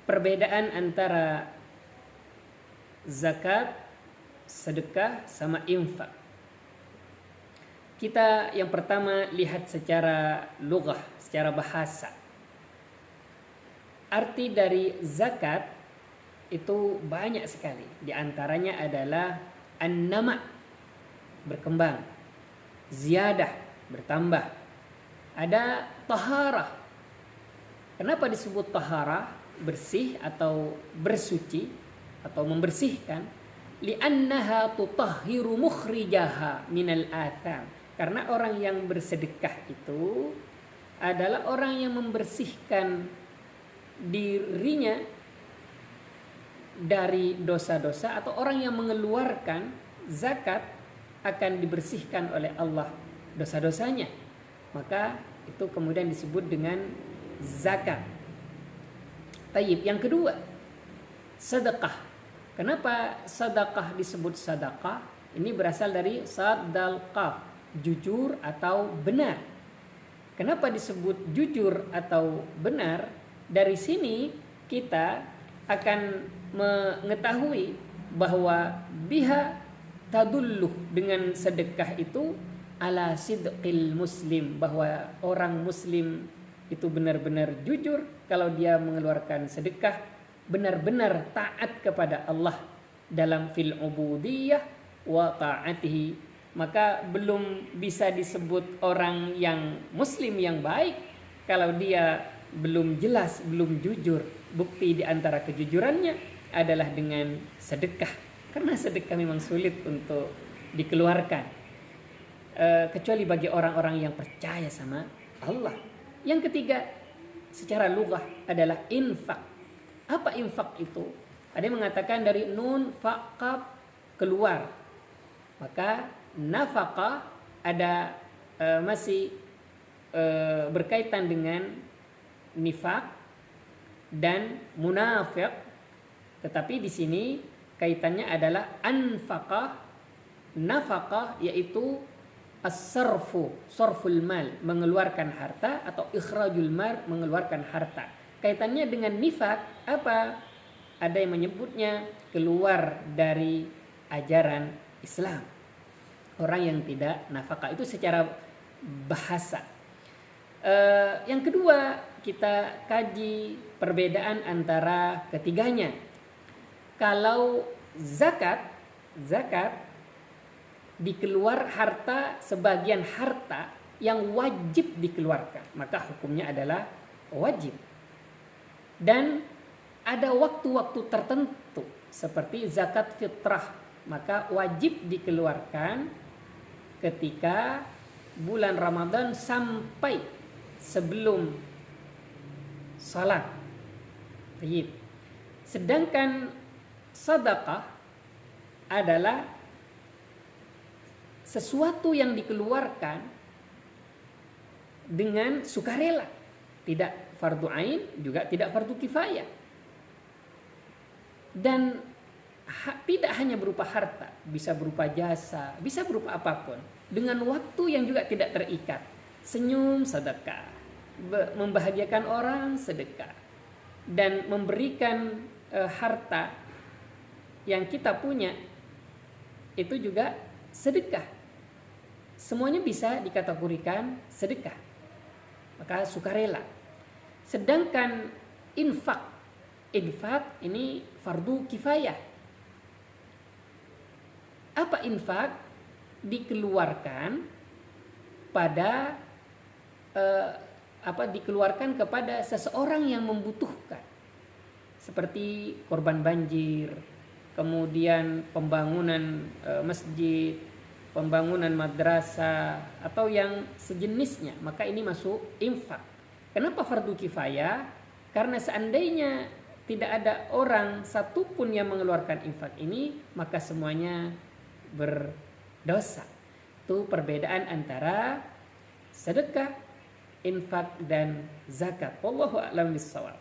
Perbedaan antara zakat, sedekah sama infak. Kita yang pertama lihat secara lughah, secara bahasa. Arti dari zakat itu banyak sekali. Di antaranya adalah an-nama, berkembang, ziyadah, bertambah. Ada taharah. Kenapa disebut taharah? Bersih atau bersuci atau membersihkan. Li'annaha tutahhiru mukhrijaha minal atham. Karena orang yang bersedekah itu adalah orang yang membersihkan dirinya dari dosa-dosa, atau orang yang mengeluarkan zakat akan dibersihkan oleh Allah dosa-dosanya. Maka itu kemudian disebut dengan zakat. Tayyib, yang kedua, sedekah. Kenapa sedekah disebut sedekah? Ini berasal dari sadaqah, jujur atau benar. Kenapa disebut jujur atau benar? Dari sini kita akan mengetahui bahwa biha tadulluh, dengan sedekah itu ala sidqil muslim, bahwa orang muslim itu benar-benar jujur kalau dia mengeluarkan sedekah, benar-benar taat kepada Allah dalam fil ubudiyah wa ta'atihi. Maka belum bisa disebut orang yang muslim yang baik kalau dia belum jelas, belum jujur. Bukti di antara kejujurannya adalah dengan sedekah, karena sedekah memang sulit untuk dikeluarkan, kecuali bagi orang-orang yang percaya sama Allah. Yang ketiga secara lughah adalah infak. Apa infak itu? Ada yang mengatakan dari nun faqab, keluar. Maka nafaqah ada masih berkaitan dengan nifaq dan munafiq, tetapi di sini kaitannya adalah anfaqah, nafaqah, yaitu as-sarfu, sarful mal, mengeluarkan harta, atau ikhrajul mal, mengeluarkan harta. Kaitannya dengan nifaq apa? Ada yang menyebutnya keluar dari ajaran Islam. Orang yang tidak nafkah, itu secara bahasa. Yang kedua, kita kaji perbedaan antara ketiganya. Kalau zakat dikeluar harta, sebagian harta yang wajib dikeluarkan, maka hukumnya adalah wajib. Dan ada waktu-waktu tertentu seperti zakat fitrah, maka wajib dikeluarkan ketika bulan Ramadan sampai sebelum salat. Sedangkan sedekah adalah sesuatu yang dikeluarkan dengan sukarela, tidak fardu ain, juga tidak fardu kifayah. Dan tidak hanya berupa harta, bisa berupa jasa, bisa berupa apapun, dengan waktu yang juga tidak terikat. Senyum sedekah, membahagiakan orang sedekah, dan memberikan harta yang kita punya itu juga sedekah. Semuanya bisa dikategorikan sedekah, maka sukarela. Sedangkan infak ini fardu kifayah. Apa infak? Dikeluarkan pada dikeluarkan kepada seseorang yang membutuhkan, seperti korban banjir, kemudian pembangunan masjid, pembangunan madrasah, atau yang sejenisnya, maka ini masuk infak. Kenapa fardu kifayah? Karena seandainya tidak ada orang satupun yang mengeluarkan infak ini, maka semuanya berdosa. Itu perbedaan antara sedekah, infak, dan zakat. Wallahu a'lam bishawab.